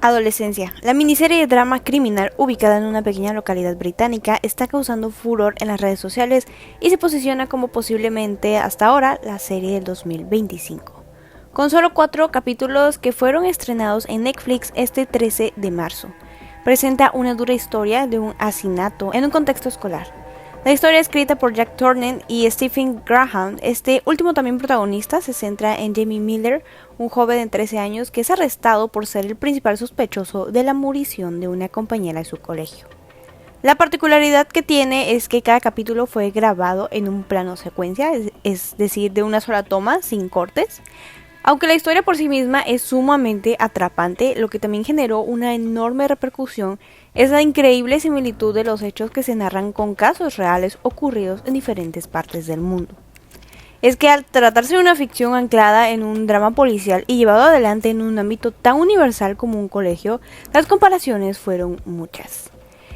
Adolescencia. La miniserie de drama criminal ubicada en una pequeña localidad británica está causando furor en las redes sociales y se posiciona como posiblemente hasta ahora la serie del 2025. Con solo 4 capítulos que fueron estrenados en Netflix este 13 de marzo. Presenta una dura historia de un asesinato en un contexto escolar. La historia escrita por Jack Turner y Stephen Graham, este último también protagonista, se centra en Jamie Miller, un joven de 13 años que es arrestado por ser el principal sospechoso de la murición de una compañera de su colegio. La particularidad que tiene es que cada capítulo fue grabado en un plano secuencia, es decir, de una sola toma, sin cortes. Aunque la historia por sí misma es sumamente atrapante, lo que también generó una enorme repercusión es la increíble similitud de los hechos que se narran con casos reales ocurridos en diferentes partes del mundo. Es que al tratarse de una ficción anclada en un drama policial y llevado adelante en un ámbito tan universal como un colegio, las comparaciones fueron muchas.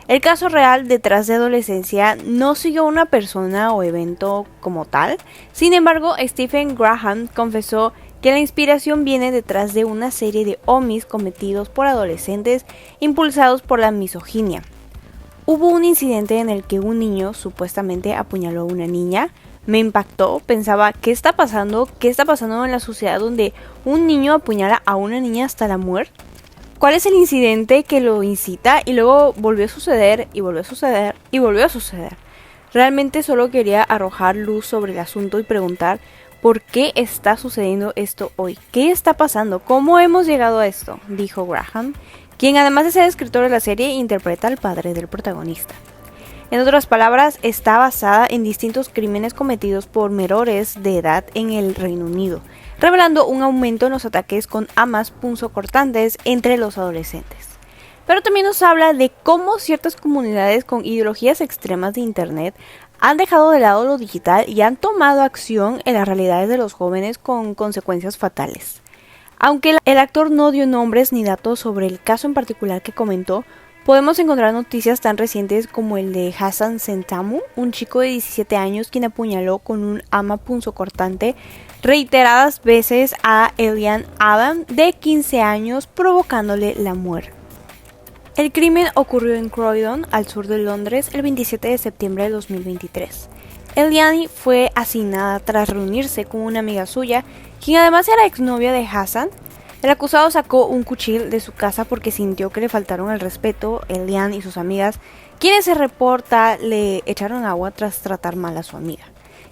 El caso real detrás de Adolescencia no siguió a una persona o evento como tal, sin embargo Stephen Graham confesó que la inspiración viene detrás de una serie de homies cometidos por adolescentes impulsados por la misoginia. Hubo un incidente en el que un niño supuestamente apuñaló a una niña. Me impactó, pensaba, ¿qué está pasando? ¿Qué está pasando en la sociedad donde un niño apuñala a una niña hasta la muerte? ¿Cuál es el incidente que lo incita? Y luego volvió a suceder, y volvió a suceder, y volvió a suceder. Realmente solo quería arrojar luz sobre el asunto y preguntar ¿por qué está sucediendo esto hoy? ¿Qué está pasando? ¿Cómo hemos llegado a esto? Dijo Graham, quien además de ser escritor de la serie, interpreta al padre del protagonista. En otras palabras, está basada en distintos crímenes cometidos por menores de edad en el Reino Unido, revelando un aumento en los ataques con armas punzocortantes entre los adolescentes. Pero también nos habla de cómo ciertas comunidades con ideologías extremas de Internet han dejado de lado lo digital y han tomado acción en las realidades de los jóvenes con consecuencias fatales. Aunque el actor no dio nombres ni datos sobre el caso en particular que comentó, podemos encontrar noticias tan recientes como el de Hassan Sentamu, un chico de 17 años quien apuñaló con un arma punzocortante reiteradas veces a Elian Adam de 15 años, provocándole la muerte. El crimen ocurrió en Croydon, al sur de Londres, el 27 de septiembre de 2023. Eliani fue asesinada tras reunirse con una amiga suya, quien además era exnovia de Hassan. El acusado sacó un cuchillo de su casa porque sintió que le faltaron el respeto. Eliani y sus amigas, quienes se reporta le echaron agua tras tratar mal a su amiga.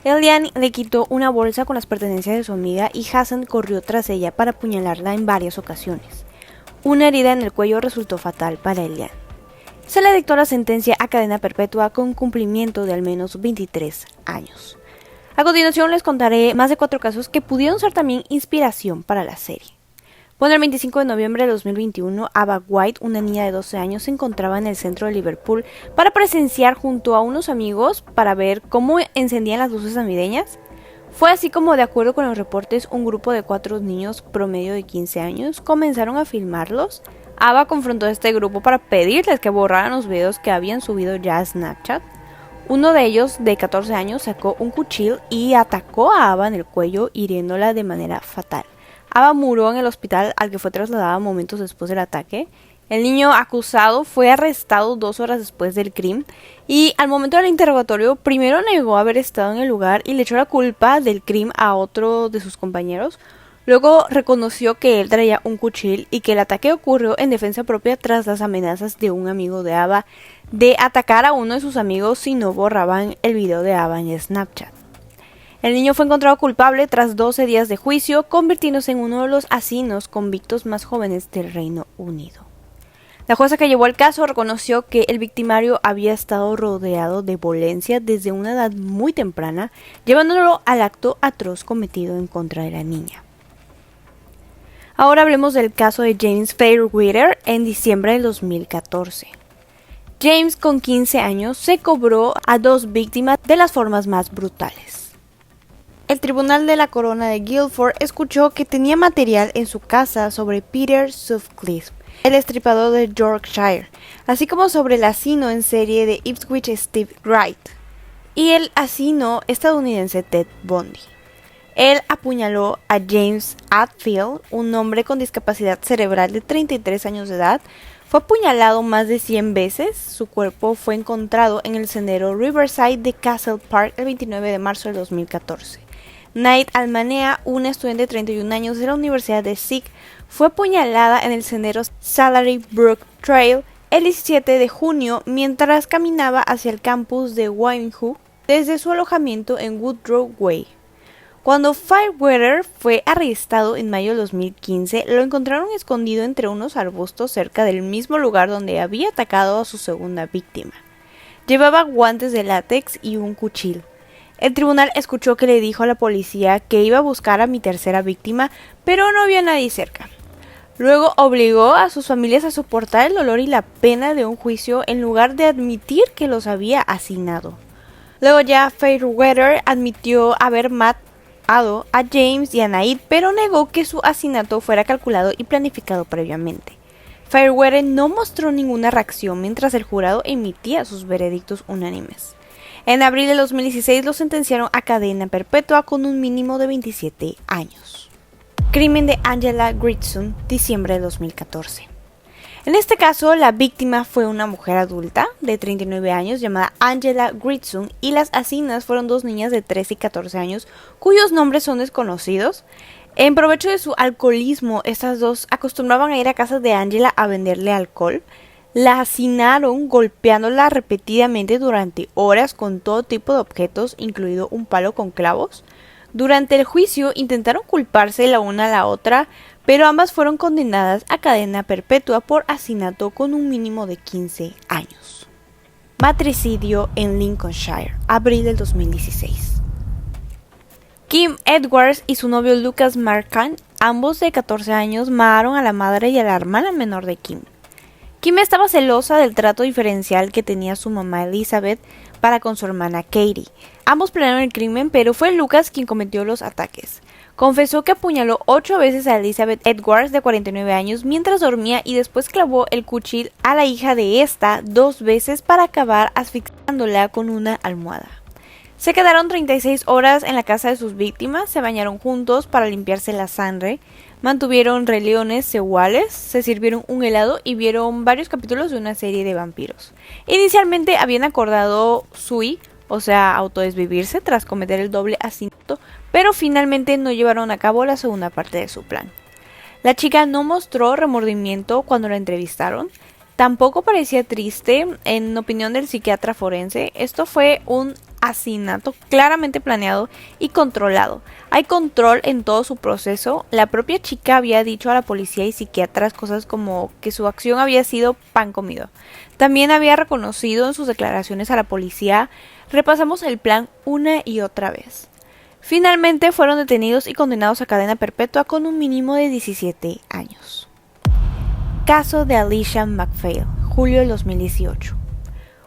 Eliani le quitó una bolsa con las pertenencias de su amiga y Hassan corrió tras ella para apuñalarla en varias ocasiones. Una herida en el cuello resultó fatal para Elian. Se le dictó la sentencia a cadena perpetua con cumplimiento de al menos 23 años. A continuación les contaré más de 4 casos que pudieron ser también inspiración para la serie. Bueno, el 25 de noviembre de 2021, Ava White, una niña de 12 años, se encontraba en el centro de Liverpool para presenciar junto a unos amigos para ver cómo encendían las luces navideñas. Fue así como, de acuerdo con los reportes, un grupo de 4 niños promedio de 15 años comenzaron a filmarlos. Ava confrontó a este grupo para pedirles que borraran los videos que habían subido ya a Snapchat. Uno de ellos, de 14 años, sacó un cuchillo y atacó a Ava en el cuello, hiriéndola de manera fatal. Ava murió en el hospital al que fue trasladada momentos después del ataque. El niño acusado fue arrestado 2 horas después del crimen y al momento del interrogatorio primero negó haber estado en el lugar y le echó la culpa del crimen a otro de sus compañeros. Luego reconoció que él traía un cuchillo y que el ataque ocurrió en defensa propia tras las amenazas de un amigo de Ava de atacar a uno de sus amigos si no borraban el video de Ava en Snapchat. El niño fue encontrado culpable tras 12 días de juicio, convirtiéndose en uno de los asesinos convictos más jóvenes del Reino Unido. La jueza que llevó el caso reconoció que el victimario había estado rodeado de violencia desde una edad muy temprana, llevándolo al acto atroz cometido en contra de la niña. Ahora hablemos del caso de James Fairweather en diciembre del 2014. James, con 15 años, se cobró a 2 víctimas de las formas más brutales. El Tribunal de la Corona de Guildford escuchó que tenía material en su casa sobre Peter Sutcliffe, el estripador de Yorkshire, así como sobre el asesino en serie de Ipswich Steve Wright y el asesino estadounidense Ted Bundy. Él apuñaló a James Hadfield, un hombre con discapacidad cerebral de 33 años de edad. Fue apuñalado más de 100 veces. Su cuerpo fue encontrado en el sendero Riverside de Castle Park el 29 de marzo de 2014. Night Almanea, una estudiante de 31 años de la Universidad de SIG, fue apuñalada en el sendero Salary Brook Trail el 17 de junio mientras caminaba hacia el campus de Wynhook desde su alojamiento en Woodrow Way. Cuando Fireweather fue arrestado en mayo de 2015, lo encontraron escondido entre unos arbustos cerca del mismo lugar donde había atacado a su segunda víctima. Llevaba guantes de látex y un cuchillo. El tribunal escuchó que le dijo a la policía que iba a buscar a mi tercera víctima, pero no había nadie cerca. Luego obligó a sus familias a soportar el dolor y la pena de un juicio en lugar de admitir que los había asesinado. Luego ya Fairweather admitió haber matado a James y a Naid, pero negó que su asesinato fuera calculado y planificado previamente. Fairweather no mostró ninguna reacción mientras el jurado emitía sus veredictos unánimes. En abril de 2016 lo sentenciaron a cadena perpetua con un mínimo de 27 años. Crimen de Angela Gritson, diciembre de 2014. En este caso, la víctima fue una mujer adulta de 39 años llamada Angela Gritson y las asesinas fueron dos niñas de 13 y 14 años cuyos nombres son desconocidos. En provecho de su alcoholismo, estas dos acostumbraban a ir a casa de Angela a venderle alcohol. La asesinaron golpeándola repetidamente durante horas con todo tipo de objetos, incluido un palo con clavos. Durante el juicio intentaron culparse la una a la otra, pero ambas fueron condenadas a cadena perpetua por asesinato con un mínimo de 15 años. Matricidio en Lincolnshire, abril del 2016. Kim Edwards y su novio Lucas Markham, ambos de 14 años, mataron a la madre y a la hermana menor de Kim. Kim estaba celosa del trato diferencial que tenía su mamá Elizabeth para con su hermana Katie. Ambos planearon el crimen, pero fue Lucas quien cometió los ataques. Confesó que apuñaló 8 veces a Elizabeth Edwards, de 49 años, mientras dormía y después clavó el cuchillo a la hija de esta 2 veces para acabar asfixiándola con una almohada. Se quedaron 36 horas en la casa de sus víctimas, se bañaron juntos para limpiarse la sangre, mantuvieron reuniones sexuales, se sirvieron un helado y vieron varios capítulos de una serie de vampiros. Inicialmente habían acordado autodesvivirse tras cometer el doble asesinato, pero finalmente no llevaron a cabo la segunda parte de su plan. La chica no mostró remordimiento cuando la entrevistaron, tampoco parecía triste. En opinión del psiquiatra forense, esto fue un asesinato claramente planeado y controlado. Hay control en todo su proceso. La propia chica había dicho a la policía y psiquiatras cosas como que su acción había sido pan comido. También había reconocido en sus declaraciones a la policía: repasamos el plan una y otra vez. Finalmente fueron detenidos y condenados a cadena perpetua con un mínimo de 17 años. Caso de Alicia MacPhail, julio del 2018.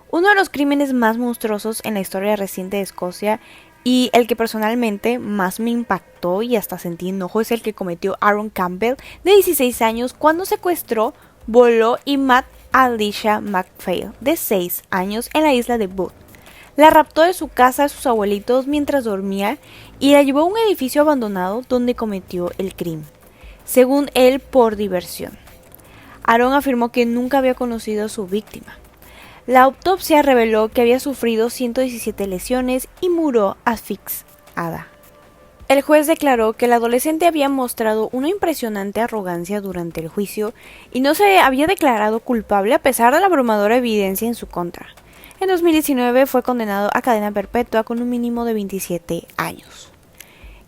Uno de los crímenes más monstruosos en la historia reciente de Escocia y el que personalmente más me impactó y hasta sentí enojo es el que cometió Aaron Campbell, de 16 años, cuando secuestró, violó y mató a Alicia MacPhail, de 6 años, en la isla de Bute. La raptó de su casa a sus abuelitos mientras dormía y la llevó a un edificio abandonado donde cometió el crimen, según él, por diversión. Aaron afirmó que nunca había conocido a su víctima. La autopsia reveló que había sufrido 117 lesiones y murió asfixiada. El juez declaró que el adolescente había mostrado una impresionante arrogancia durante el juicio y no se había declarado culpable a pesar de la abrumadora evidencia en su contra. En 2019 fue condenado a cadena perpetua con un mínimo de 27 años.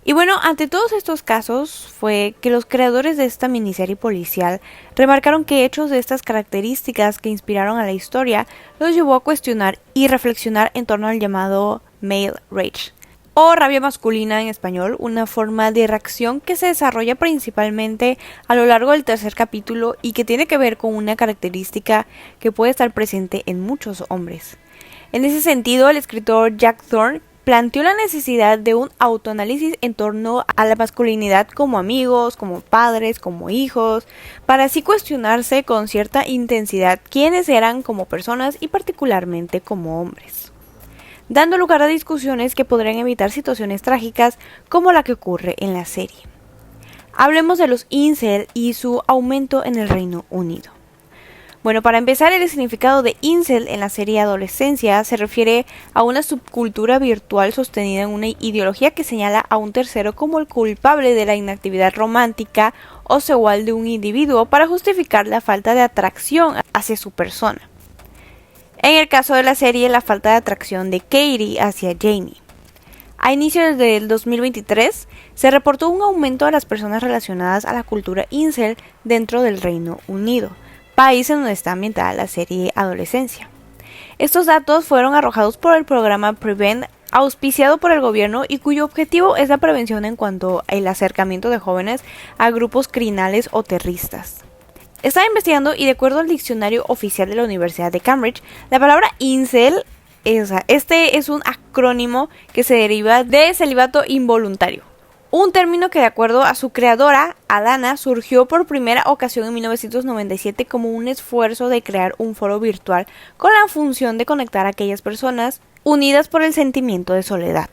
Y bueno, ante todos estos casos fue que los creadores de esta miniserie policial remarcaron que hechos de estas características que inspiraron a la historia los llevó a cuestionar y reflexionar en torno al llamado male rage, o rabia masculina en español, una forma de reacción que se desarrolla principalmente a lo largo del tercer capítulo y que tiene que ver con una característica que puede estar presente en muchos hombres. En ese sentido, el escritor Jack Thorne planteó la necesidad de un autoanálisis en torno a la masculinidad como amigos, como padres, como hijos, para así cuestionarse con cierta intensidad quiénes eran como personas y particularmente como hombres. dando lugar a discusiones que podrían evitar situaciones trágicas como la que ocurre en la serie. Hablemos de los incel y su aumento en el Reino Unido. Bueno, para empezar, el significado de incel en la serie Adolescencia se refiere a una subcultura virtual sostenida en una ideología que señala a un tercero como el culpable de la inactividad romántica o sexual de un individuo para justificar la falta de atracción hacia su persona. En el caso de la serie, la falta de atracción de Katie hacia Jamie. A inicios del 2023, se reportó un aumento de las personas relacionadas a la cultura incel dentro del Reino Unido, país en donde está ambientada la serie Adolescencia. Estos datos fueron arrojados por el programa Prevent, auspiciado por el gobierno y cuyo objetivo es la prevención en cuanto al acercamiento de jóvenes a grupos criminales o terroristas. Estaba investigando y de acuerdo al diccionario oficial de la Universidad de Cambridge, la palabra incel es un acrónimo que se deriva de celibato involuntario. Un término que de acuerdo a su creadora, Alana, surgió por primera ocasión en 1997 como un esfuerzo de crear un foro virtual con la función de conectar a aquellas personas unidas por el sentimiento de soledad.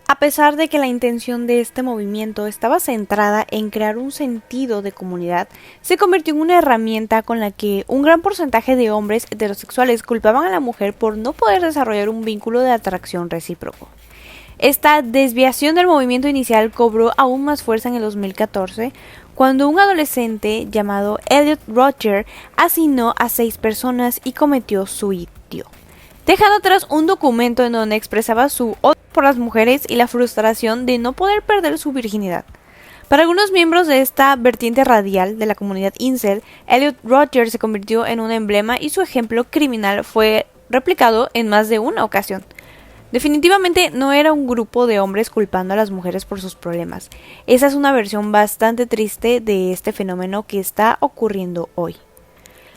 A pesar de que la intención de este movimiento estaba centrada en crear un sentido de comunidad, se convirtió en una herramienta con la que un gran porcentaje de hombres heterosexuales culpaban a la mujer por no poder desarrollar un vínculo de atracción recíproco. Esta desviación del movimiento inicial cobró aún más fuerza en el 2014, cuando un adolescente llamado Elliot Rodger asesinó a 6 personas y cometió suicidio, dejando atrás un documento en donde expresaba su odio por las mujeres y la frustración de no poder perder su virginidad. Para algunos miembros de esta vertiente radial de la comunidad incel, Elliot Rodger se convirtió en un emblema y su ejemplo criminal fue replicado en más de una ocasión. Definitivamente no era un grupo de hombres culpando a las mujeres por sus problemas. Esa es una versión bastante triste de este fenómeno que está ocurriendo hoy.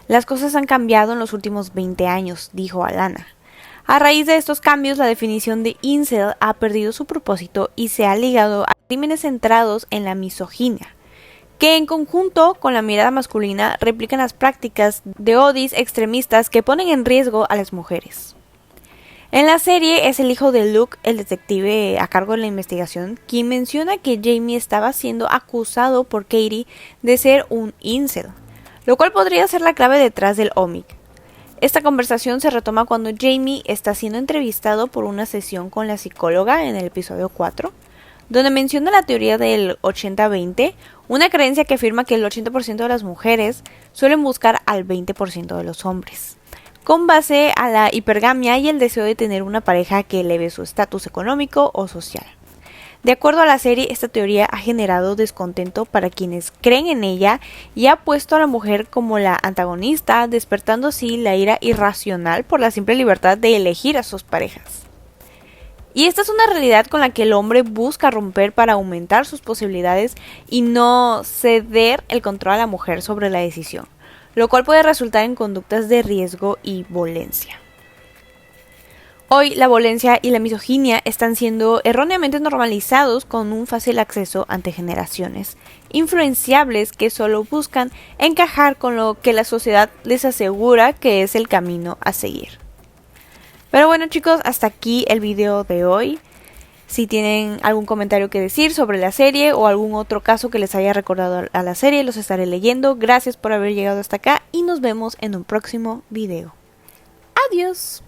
Las cosas han cambiado en los últimos 20 años, dijo Alana. A raíz de estos cambios, la definición de incel ha perdido su propósito y se ha ligado a crímenes centrados en la misoginia, que en conjunto con la mirada masculina replican las prácticas de odios extremistas que ponen en riesgo a las mujeres. En la serie es el hijo de Luke, el detective a cargo de la investigación, quien menciona que Jamie estaba siendo acusado por Katie de ser un incel, lo cual podría ser la clave detrás del Omic. Esta conversación se retoma cuando Jamie está siendo entrevistado por una sesión con la psicóloga en el episodio 4, donde menciona la teoría del 80-20, una creencia que afirma que el 80% de las mujeres suelen buscar al 20% de los hombres, con base a la hipergamia y el deseo de tener una pareja que eleve su estatus económico o social. De acuerdo a la serie, esta teoría ha generado descontento para quienes creen en ella y ha puesto a la mujer como la antagonista, despertando así la ira irracional por la simple libertad de elegir a sus parejas. Y esta es una realidad con la que el hombre busca romper para aumentar sus posibilidades y no ceder el control a la mujer sobre la decisión, lo cual puede resultar en conductas de riesgo y violencia. Hoy la violencia y la misoginia están siendo erróneamente normalizados con un fácil acceso ante generaciones influenciables que solo buscan encajar con lo que la sociedad les asegura que es el camino a seguir. Pero bueno chicos, hasta aquí el video de hoy. Si tienen algún comentario que decir sobre la serie o algún otro caso que les haya recordado a la serie, los estaré leyendo. Gracias por haber llegado hasta acá y nos vemos en un próximo video. Adiós.